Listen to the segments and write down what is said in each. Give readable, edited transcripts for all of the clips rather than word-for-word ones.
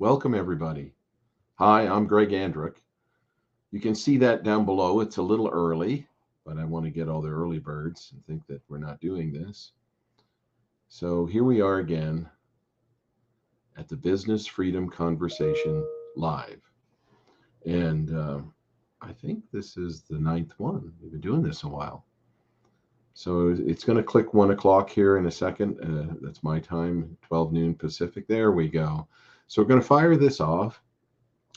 Welcome, everybody. Hi, I'm Greg Andruck. You can see that down below. It's a little early, but I want to get all the early birds and think that we're not doing this. So here we are again at the Business Freedom Conversation Live. And I think this is the ninth one. We've been doing this a while. So it's going to click 1 o'clock here in a second. That's my time, 12 noon Pacific. There we go. So we're going to fire this off.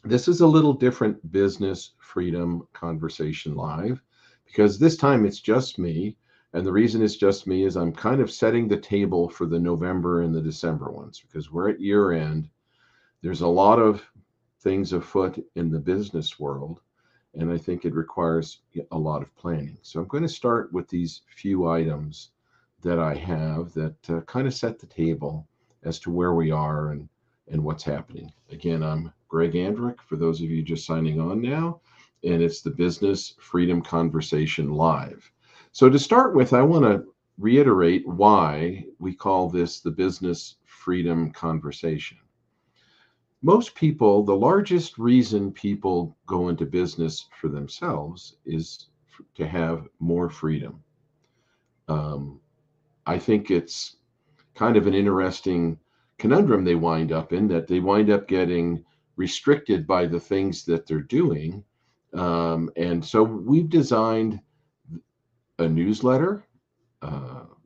This is a little different Business Freedom Conversation Live because this time it's just me. And the reason it's just me is I'm kind of setting the table for the November and the December ones because we're at year end. There's a lot of things afoot in the business world, and I think it requires a lot of planning. So I'm going to start with these few items that I have that kind of set the table as to where we are and what's happening. Again, I'm Greg Andruck, for those of you just signing on now, and it's the Business Freedom Conversation Live. So to start with, I want to reiterate why we call this the Business Freedom Conversation. Most people, the largest reason people go into business for themselves is to have more freedom. Um, I think it's kind of an interesting conundrum they wind up in, that they wind up getting restricted by the things that they're doing. And so we've designed a newsletter.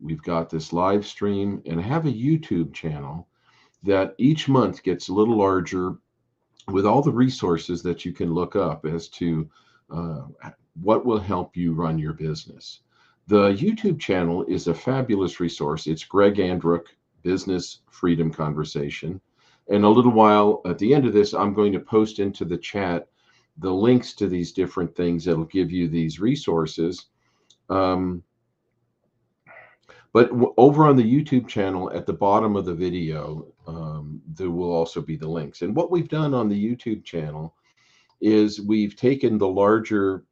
We've got this live stream, and I have a YouTube channel that each month gets a little larger with all the resources that you can look up as to uh, what will help you run your business. The YouTube channel is a fabulous resource. It's Greg Andruck Business Freedom Conversation. And a little while at the end of this, I'm going to post into the chat the links to these different things that'll give you these resources. Um, but over on the YouTube channel, at the bottom of the video, there will also be the links. And what we've done on the YouTube channel is we've taken the larger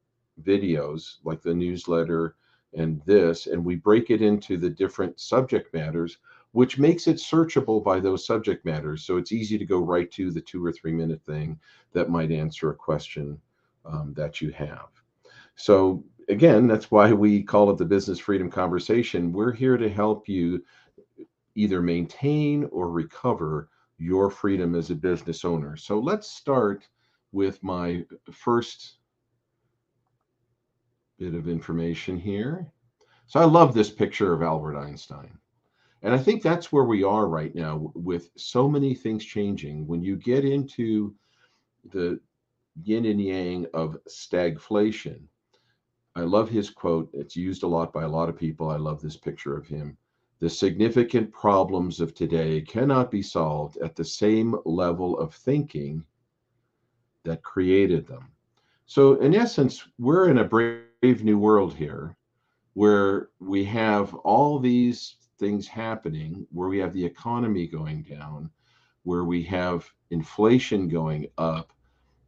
videos, like the newsletter and this, and we break it into the different subject matters, which makes it searchable by those subject matters. So it's easy to go right to the 2 or 3 minute thing that might answer a question that you have. So again, that's why we call it the Business Freedom Conversation. We're here to help you either maintain or recover your freedom as a business owner. So let's start with my first bit of information here. So I love this picture of Albert Einstein. And I think that's where we are right now with so many things changing. When you get into the yin and yang of stagflation, I love his quote. It's used a lot by a lot of people. I love this picture of him. The significant problems of today cannot be solved at the same level of thinking that created them. So, in essence, we're in a brave new world here where we have all these things happening, where we have the economy going down, where we have inflation going up.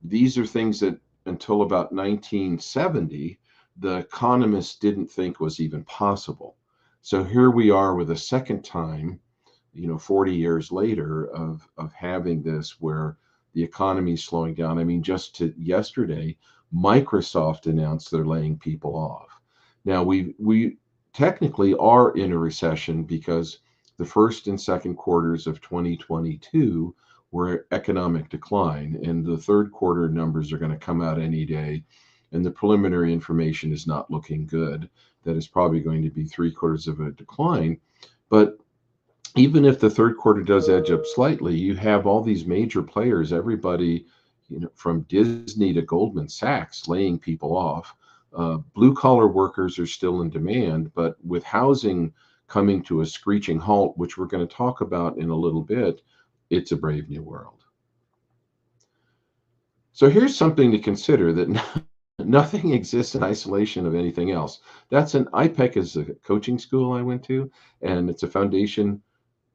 These are things that until about 1970, the economists didn't think was even possible. So here we are with a second time, 40 years later of having this where the economy is slowing down. I mean, just to yesterday, Microsoft announced they're laying people off. Now we technically are in a recession because the first and second quarters of 2022 were economic decline, and the third quarter numbers are going to come out any day, and the preliminary information is not looking good. That is probably going to be 3/4 of a decline. But even if the third quarter does edge up slightly, you have all these major players, everybody, from Disney to Goldman Sachs, laying people off. Blue collar workers are still in demand, but with housing coming to a screeching halt, which we're going to talk about in a little bit, it's a brave new world. So here's something to consider, that nothing exists in isolation of anything else. That's an IPEC is a coaching school I went to, and it's a foundation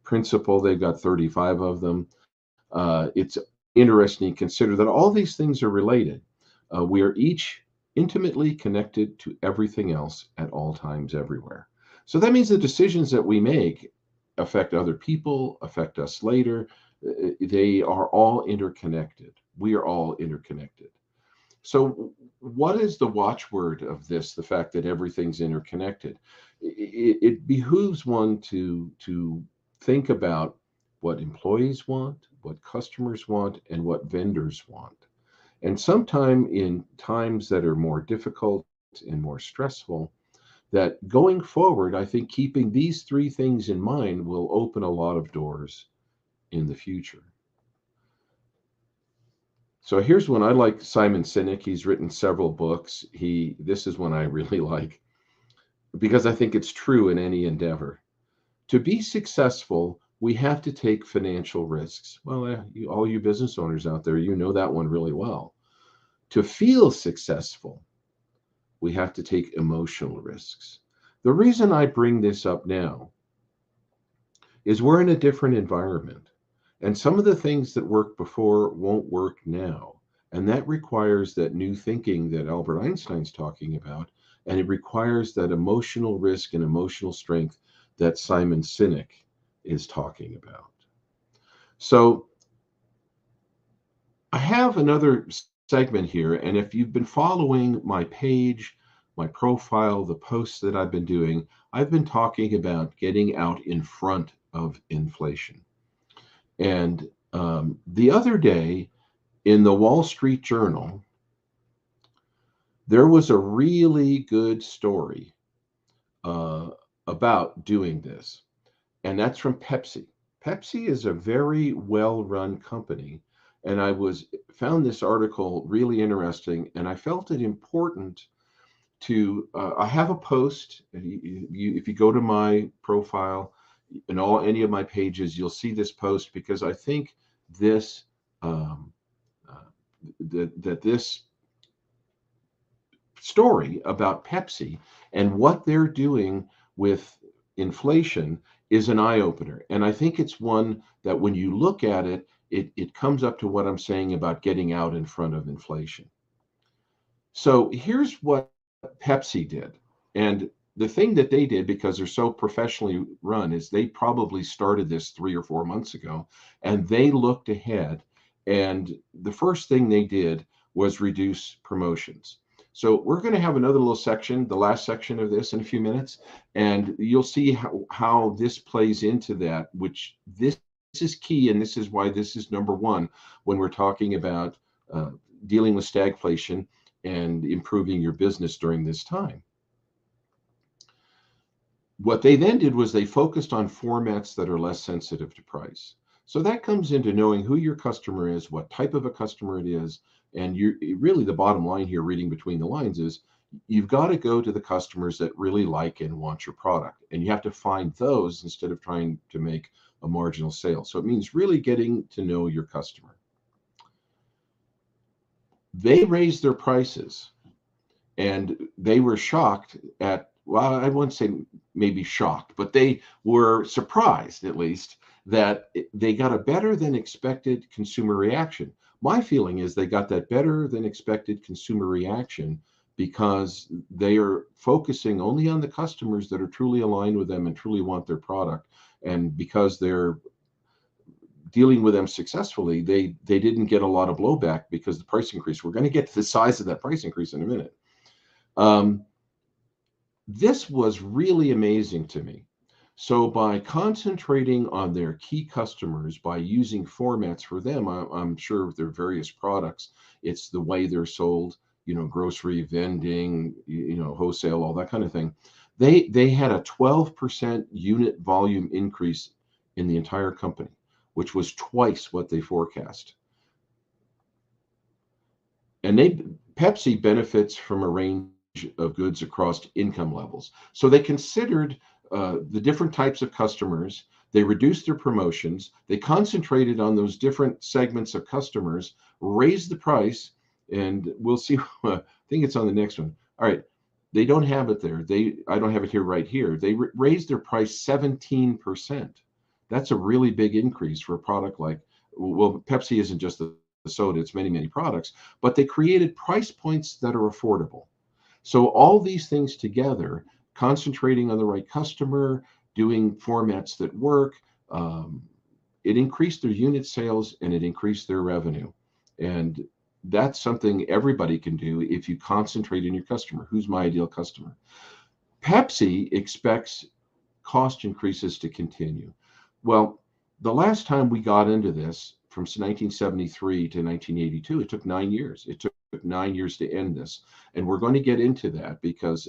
principle. They've got 35 of them. It's interesting to consider that all these things are related. We are each intimately connected to everything else at all times, everywhere. So that means the decisions that we make affect other people, affect us later, They are all interconnected. We are all interconnected. So, what is the watchword of this? The fact that everything's interconnected. It behooves one to think about what employees want, what customers want, and what vendors want. And sometime in times that are more difficult and more stressful, that going forward, I think keeping these three things in mind will open a lot of doors in the future. So here's one I like. Simon Sinek. He's written several books. He This is one I really like because I think it's true in any endeavor. To be successful, we have to take financial risks. Well, all you business owners out there, you know that one really well. To feel successful, we have to take emotional risks. The reason I bring this up now is we're in a different environment. And some of the things that worked before won't work now. And that requires that new thinking that Albert Einstein's talking about. And it requires that emotional risk and emotional strength that Simon Sinek is talking about. So I have another segment here. And if you've been following my page, my profile, the posts that I've been doing, I've been talking about getting out in front of inflation. And the other day in the Wall Street Journal, there was a really good story uh, about doing this, and that's from Pepsi. Pepsi is a very well-run company, and I was found this article really interesting, and I felt it important to. I have a post. If you go to my profile and any of my pages, you'll see this post because I think this um, uh, that this story about Pepsi and what they're doing with inflation is an eye opener. And I think it's one that when you look at it, it comes up to what I'm saying about getting out in front of inflation. So here's what Pepsi did. And the thing that they did, because they're so professionally run, is they probably started this 3 or 4 months ago and they looked ahead. And the first thing they did was reduce promotions. So we're going to have another little section, the last section of this in a few minutes, and you'll see how this plays into that, which this is key. And this is why this is number one when we're talking about dealing with stagflation and improving your business during this time. What they then did was they focused on formats that are less sensitive to price. So that comes into knowing who your customer is, what type of a customer it is, and you really the bottom line here, reading between the lines, is you've got to go to the customers that really like and want your product, and you have to find those instead of trying to make a marginal sale. So it means really getting to know your customer. They raised their prices and they were shocked at, well, I wouldn't say maybe shocked, but they were surprised at least that they got a better than expected consumer reaction. My feeling is they got that better than expected consumer reaction because they are focusing only on the customers that are truly aligned with them and truly want their product. And because they're dealing with them successfully, they didn't get a lot of blowback because the price increase. We're going to get to the size of that price increase in a minute. This was really amazing to me. So by concentrating on their key customers, by using formats for them, I'm sure with their various products, it's the way they're sold, grocery vending, wholesale, all that kind of thing. They had a 12% unit volume increase in the entire company, which was twice what they forecast. And Pepsi benefits from a range of goods across income levels. So they considered the different types of customers. They reduced their promotions. They concentrated on those different segments of customers, raised the price, and we'll see. I think it's on the next one. All right. They don't have it there. I don't have it here right here. They raised their price 17%. That's a really big increase for a product like, well, Pepsi isn't just the soda, it's many, many products, but they created price points that are affordable. So all these things together, concentrating on the right customer, doing formats that work, it increased their unit sales and it increased their revenue. And that's something everybody can do if you concentrate on your customer. Who's my ideal customer? Pepsi expects cost increases to continue. Well, the last time we got into this, from 1973 to 1982, it took 9 years. It took 9 years to end this. And we're going to get into that because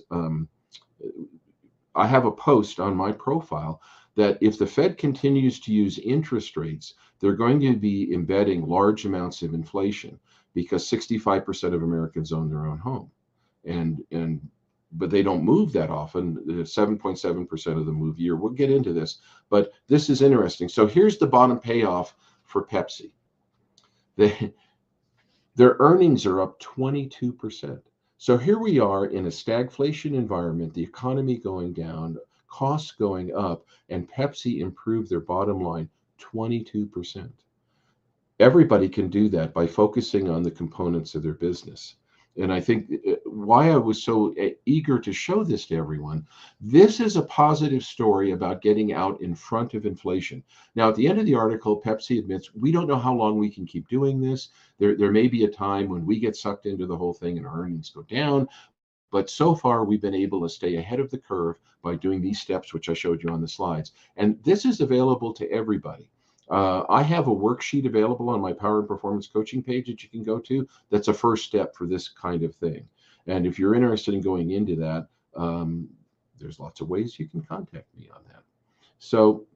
I have a post on my profile that if the Fed continues to use interest rates, they're going to be embedding large amounts of inflation because 65% of Americans own their own home. And but they don't move that often. 7.7% of them move a year. We'll get into this, but this is interesting. So here's the bottom payoff for Pepsi. Their earnings are up 22%. So here we are in a stagflation environment, the economy going down, costs going up, and Pepsi improved their bottom line 22%. Everybody can do that by focusing on the components of their business. And I think why I was so eager to show this to everyone, this is a positive story about getting out in front of inflation. Now, at the end of the article, Pepsi admits, we don't know how long we can keep doing this. There may be a time when we get sucked into the whole thing and our earnings go down. But so far, we've been able to stay ahead of the curve by doing these steps, which I showed you on the slides. And this is available to everybody. I have a worksheet available on my Power and Performance Coaching page that you can go to. That's a first step for this kind of thing. And if you're interested in going into that, there's lots of ways you can contact me on that. So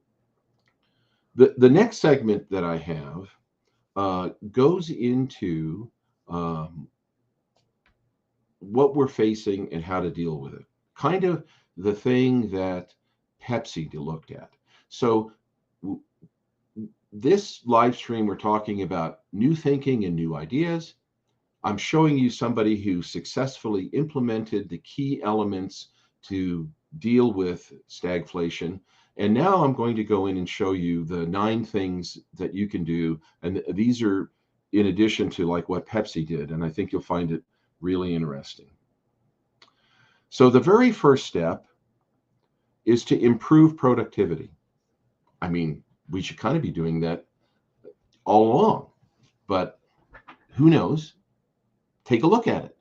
the next segment that I have goes into what we're facing and how to deal with it. Kind of the thing that Pepsi looked at. So this live stream, we're talking about new thinking and new ideas. I'm showing you somebody who successfully implemented the key elements to deal with stagflation. And now I'm going to go in and show you the 9 things that you can do. And these are in addition to like what Pepsi did. And I think you'll find it really interesting. So the very first step is to improve productivity. I mean, we should kind of be doing that all along, but who knows? Take a look at it.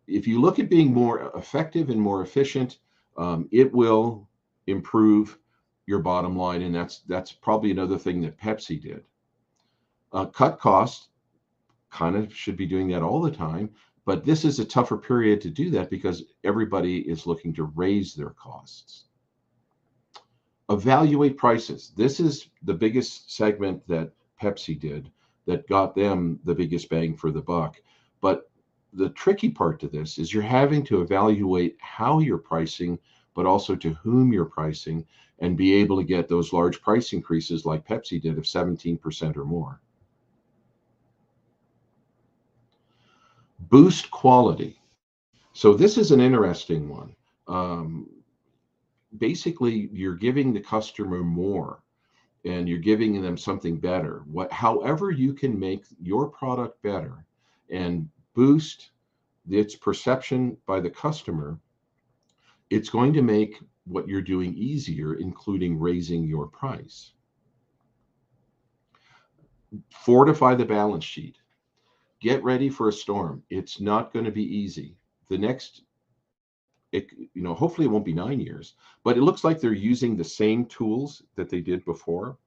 If you look at being more effective and more efficient, it will improve your bottom line, and that's probably another thing that Pepsi did. Cut costs, kind of should be doing that all the time, but this is a tougher period to do that because everybody is looking to raise their costs. Evaluate prices. This is the biggest segment that Pepsi did that got them the biggest bang for the buck. But the tricky part to this is you're having to evaluate how you're pricing, but also to whom you're pricing, and be able to get those large price increases like Pepsi did of 17% or more. Boost quality. So this is an interesting one. Basically, you're giving the customer more and you're giving them something better. However you can make your product better and boost its perception by the customer, it's going to make what you're doing easier, including raising your price. Fortify the balance sheet. Get ready for a storm. It's not going to be easy. The next, hopefully it won't be 9 years, but it looks like they're using the same tools that they did before.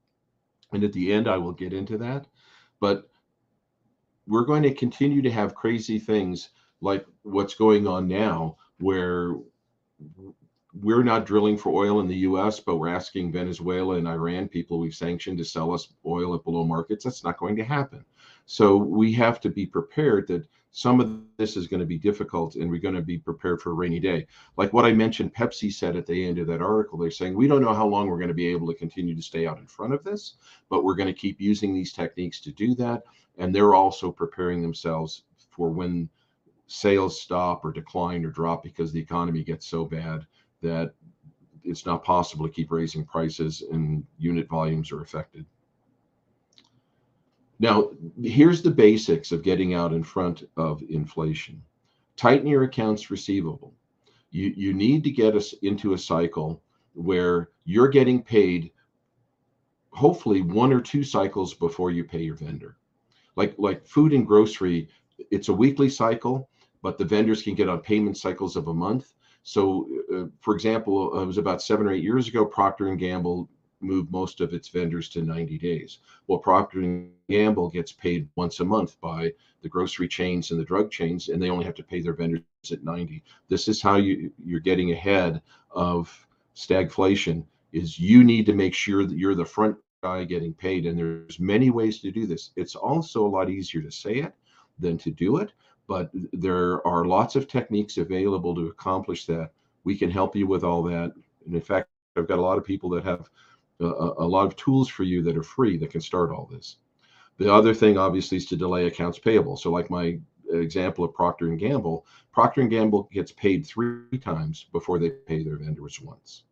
And at the end, I will get into that. But we're going to continue to have crazy things like what's going on now, where we're not drilling for oil in the US, but we're asking Venezuela and Iran, people we've sanctioned, to sell us oil at below markets. That's not going to happen. So we have to be prepared that some of this is going to be difficult, and we're going to be prepared for a rainy day. Like what I mentioned, Pepsi said at the end of that article, they're saying, we don't know how long we're going to be able to continue to stay out in front of this, but we're going to keep using these techniques to do that. And they're also preparing themselves for when sales stop or decline or drop because the economy gets so bad that it's not possible to keep raising prices and unit volumes are affected. Now, here's the basics of getting out in front of inflation. Tighten your accounts receivable. You need to get us into a cycle where you're getting paid hopefully 1 or 2 cycles before you pay your vendor. Like food and grocery, it's a weekly cycle, but the vendors can get on payment cycles of a month. So, for example, it was about 7 or 8 years ago, Procter and Gamble moved most of its vendors to 90 days. Well, Procter and Gamble gets paid once a month by the grocery chains and the drug chains, and they only have to pay their vendors at 90. This is how you're getting ahead of stagflation. Is you need to make sure that you're the front guy getting paid, and there's many ways to do this. It's also a lot easier to say it than to do it, but there are lots of techniques available to accomplish that. We can help you with all that, and in fact, I've got a lot of people that have a lot of tools for you that are free that can start all this. The other thing, obviously, is to delay accounts payable. So, like my example of Procter and Gamble, Procter and Gamble gets paid 3 times before they pay their vendors once.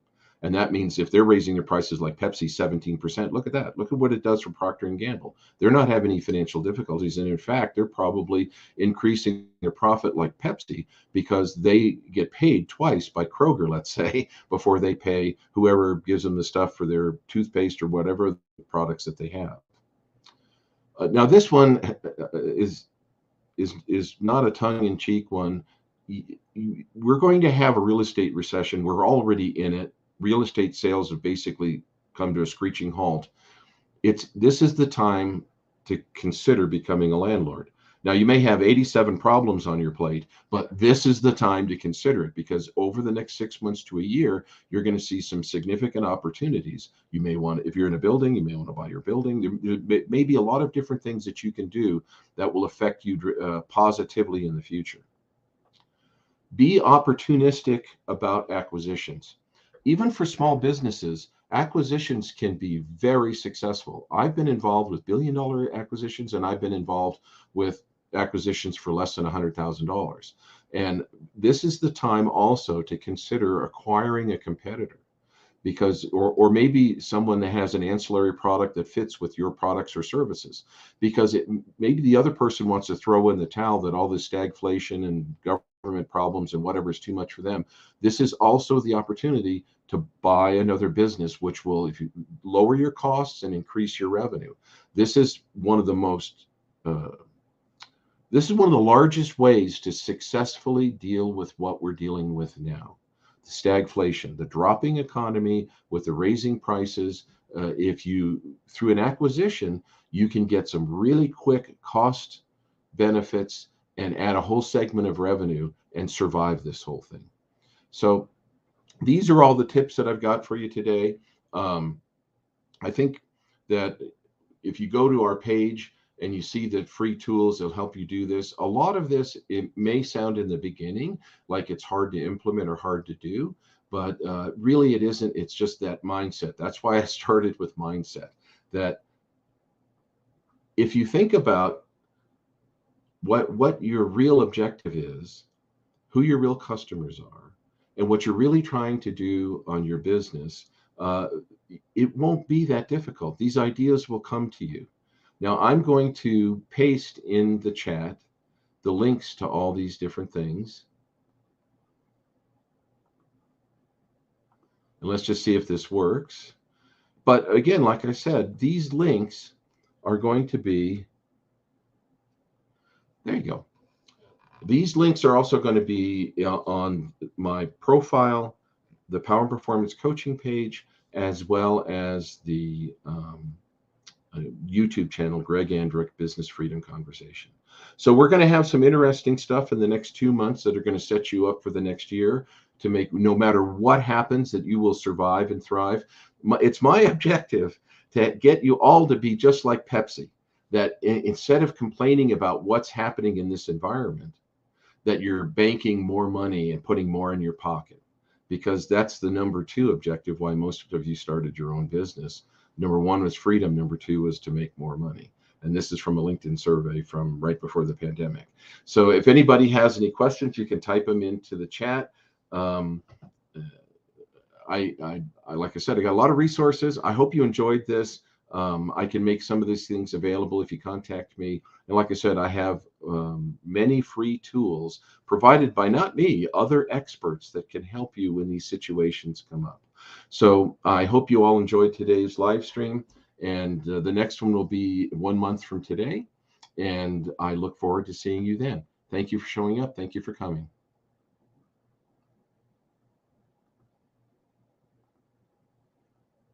And that means if they're raising their prices like Pepsi 17%, look at that. Look at what it does for Procter and Gamble. They're not having any financial difficulties. And in fact, they're probably increasing their profit like Pepsi because they get paid twice by Kroger, let's say, before they pay whoever gives them the stuff for their toothpaste or whatever products that they have. Now, this one is not a tongue-in-cheek one. We're going to have a real estate recession. We're already in it. Real estate sales have basically come to a screeching halt. This is the time to consider becoming a landlord. Now, you may have 87 problems on your plate, but this is the time to consider it, because over the next 6 months to a year, you're going to see some significant opportunities. You may want, if you're in a building, you may want to buy your building. There may be a lot of different things that you can do that will affect you positively in the future. Be opportunistic about acquisitions. Even for small businesses, acquisitions can be very successful. I've been involved with billion-dollar acquisitions, and I've been involved with acquisitions for less than $100,000. And this is the time also to consider acquiring a competitor, because or maybe someone that has an ancillary product that fits with your products or services, because maybe the other person wants to throw in the towel that all this stagflation and government problems and whatever is too much for them. This is also the opportunity to buy another business, which will, if you lower your costs and increase your revenue. This is one of the largest ways to successfully deal with what we're dealing with now. The stagflation, the dropping economy with the raising prices. If you, through an acquisition, you can get some really quick cost benefits and add a whole segment of revenue and survive this whole thing. So these are all the tips that I've got for you today. I think that if you go to our page and you see the free tools that'll help you do this, a lot of this, it may sound in the beginning like it's hard to implement or hard to do, but really it isn't. It's just that mindset. That's why I started with mindset. That if you think about what your real objective is, who your real customers are, and what you're really trying to do on your business, it won't be that difficult. These ideas will come to you. Now, I'm going to paste in the chat the links to all these different things. And let's just see if this works. But again, like I said, these links are going to be, there you go. These links are also going to be on my profile, the Power and Performance Coaching page, as well as the YouTube channel, Greg Andrick, Business Freedom Conversation. So we're going to have some interesting stuff in the next 2 months that are going to set you up for the next year to make, no matter what happens, that you will survive and thrive. It's my objective to get you all to be just like Pepsi, that instead of complaining about what's happening in this environment, that you're banking more money and putting more in your pocket, because that's the number 2 objective why most of you started your own business. Number 1 was freedom. Number 2 was to make more money. And this is from a LinkedIn survey from right before the pandemic. So if anybody has any questions, you can type them into the chat. I like I said, I got a lot of resources. I hope you enjoyed this. I can make some of these things available if you contact me. And like I said, I have many free tools provided by not me, other experts that can help you when these situations come up. So I hope you all enjoyed today's live stream, And the next one will be 1 month from today. And I look forward to seeing you then. Thank you for showing up. Thank you for coming.